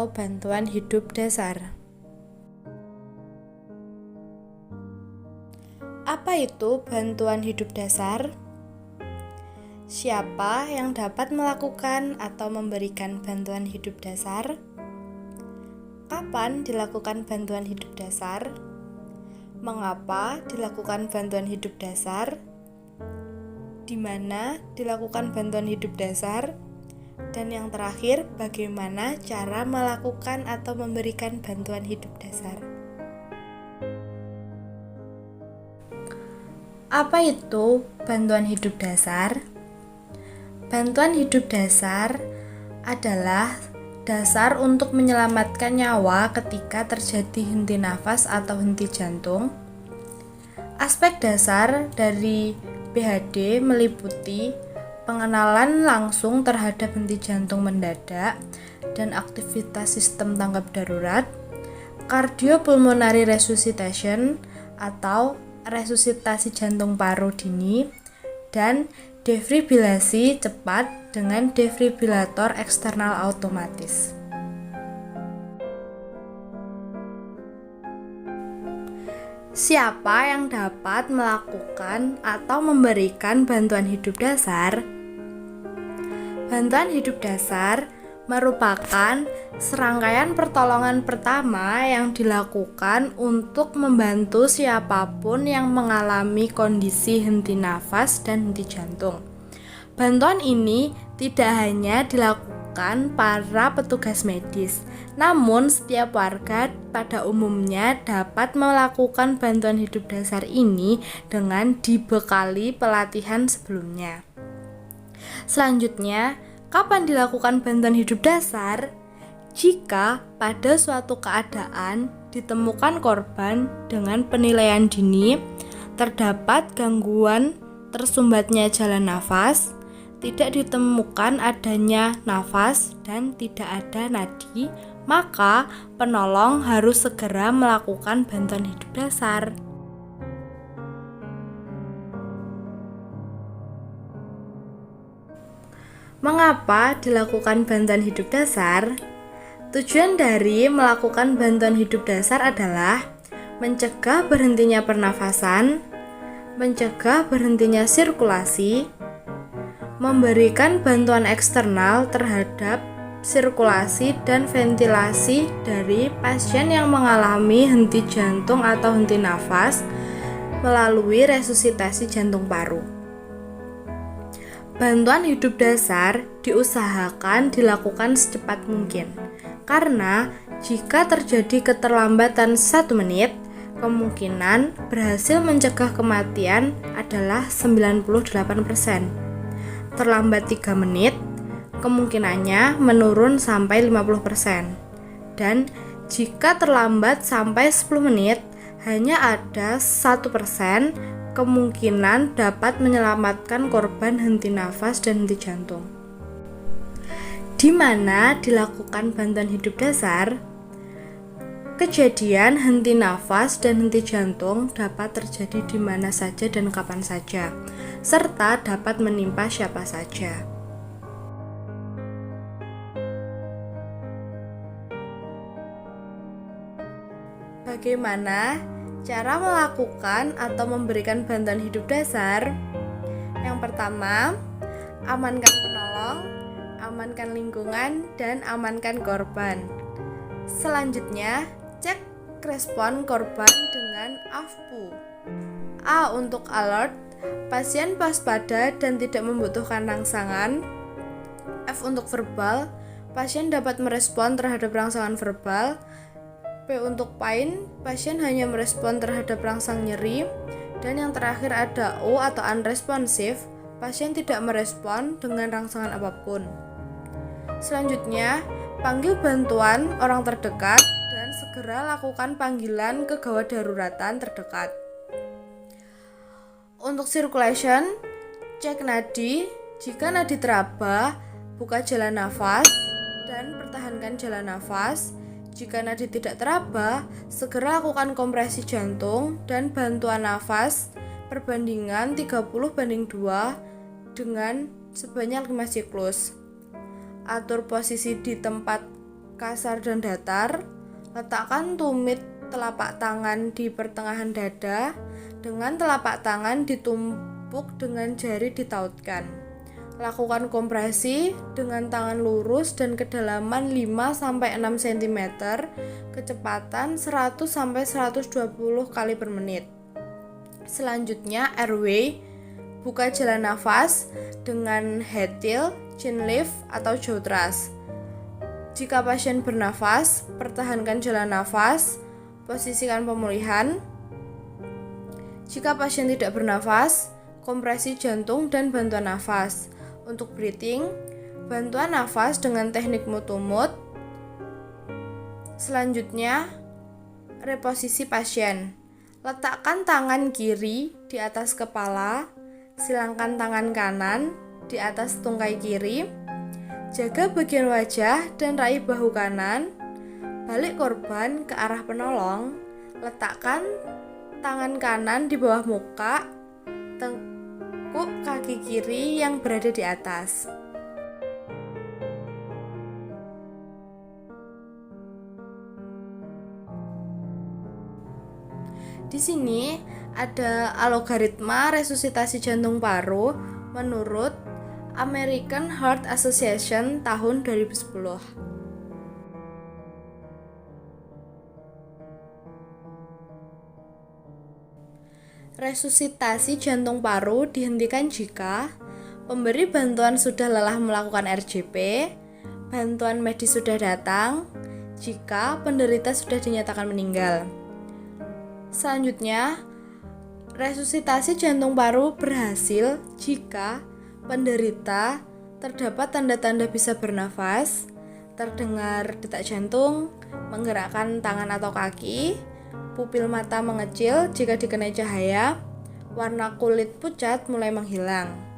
atau bantuan hidup dasar. Apa itu bantuan hidup dasar? Siapa yang dapat melakukan atau memberikan bantuan hidup dasar? Kapan dilakukan bantuan hidup dasar? Mengapa dilakukan bantuan hidup dasar? Di mana dilakukan bantuan hidup dasar? Dan yang terakhir, bagaimana cara melakukan atau memberikan bantuan hidup dasar? Apa itu bantuan hidup dasar? Bantuan hidup dasar adalah dasar untuk menyelamatkan nyawa ketika terjadi henti nafas atau henti jantung. Aspek dasar dari BHD meliputi pengenalan langsung terhadap henti jantung mendadak dan aktivitas sistem tanggap darurat, cardiopulmonary resuscitation atau resusitasi jantung paru dini, dan defibrilasi cepat dengan defibrilator eksternal otomatis. Siapa yang dapat melakukan atau memberikan bantuan hidup dasar? Bantuan hidup dasar merupakan serangkaian pertolongan pertama yang dilakukan untuk membantu siapapun yang mengalami kondisi henti nafas dan henti jantung. Bantuan ini tidak hanya dilakukan para petugas medis, namun setiap warga pada umumnya dapat melakukan bantuan hidup dasar ini dengan dibekali pelatihan sebelumnya. Selanjutnya, kapan dilakukan bantuan hidup dasar? Jika pada suatu keadaan ditemukan korban dengan penilaian dini, terdapat gangguan tersumbatnya jalan nafas, tidak ditemukan adanya nafas, dan tidak ada nadi, maka penolong harus segera melakukan bantuan hidup dasar. Mengapa dilakukan bantuan hidup dasar? Tujuan dari melakukan bantuan hidup dasar adalah mencegah berhentinya pernafasan, mencegah berhentinya sirkulasi, memberikan bantuan eksternal terhadap sirkulasi dan ventilasi dari pasien yang mengalami henti jantung atau henti nafas melalui resusitasi jantung paru. Bantuan hidup dasar diusahakan dilakukan secepat mungkin, karena jika terjadi keterlambatan 1 menit, kemungkinan berhasil mencegah kematian adalah 98%. Terlambat 3 menit, kemungkinannya menurun sampai 50%. Dan jika terlambat sampai 10 menit, hanya ada 1% kemungkinan dapat menyelamatkan korban henti nafas dan henti jantung. Di mana dilakukan bantuan hidup dasar? Kejadian henti nafas dan henti jantung dapat terjadi di mana saja dan kapan saja, serta dapat menimpa siapa saja. Bagaimana cara melakukan atau memberikan bantuan hidup dasar? Yang pertama, amankan penolong, amankan lingkungan, dan amankan korban. Selanjutnya, cek respon korban dengan AFPU. A untuk alert, pasien waspada dan tidak membutuhkan rangsangan. F untuk verbal, pasien dapat merespon terhadap rangsangan verbal. P untuk pain, pasien hanya merespon terhadap rangsang nyeri. Dan yang terakhir ada O atau unresponsive, pasien tidak merespon dengan rangsangan apapun. Selanjutnya, panggil bantuan orang terdekat dan segera lakukan panggilan ke gawat daruratan terdekat. Untuk circulation, cek nadi. Jika nadi teraba, buka jalan nafas dan pertahankan jalan nafas. Jika nadi tidak teraba, segera lakukan kompresi jantung dan bantuan nafas perbandingan 30:2 dengan sebanyak 5 siklus. Atur posisi di tempat kasar dan datar. Letakkan tumit telapak tangan di pertengahan dada dengan telapak tangan ditumpuk dengan jari ditautkan. Lakukan kompresi dengan tangan lurus dan kedalaman 5-6 cm, kecepatan 100-120 kali per menit. Selanjutnya airway, buka jalan nafas dengan head tilt, chin lift atau jaw thrust. Jika pasien bernafas, pertahankan jalan nafas, posisikan pemulihan. Jika pasien tidak bernafas, kompresi jantung dan bantuan nafas. Untuk breathing, bantuan nafas dengan teknik mouth to mouth. Selanjutnya, reposisi pasien. Letakkan tangan kiri di atas kepala, silangkan tangan kanan di atas tungkai kiri. Jaga bagian wajah dan raih bahu kanan. Balik korban ke arah penolong. Letakkan tangan kanan di bawah muka. Tekuk kaki kiri yang berada di atas. Di sini ada algoritma resusitasi jantung paru menurut American Heart Association tahun 2010. Resusitasi jantung paru dihentikan jika pemberi bantuan sudah lelah melakukan RJP, bantuan medis sudah datang, jika penderita sudah dinyatakan meninggal. Selanjutnya, resusitasi jantung paru berhasil jika penderita terdapat tanda-tanda bisa bernafas, terdengar detak jantung, menggerakkan tangan atau kaki, pupil mata mengecil jika dikenai cahaya, warna kulit pucat mulai menghilang.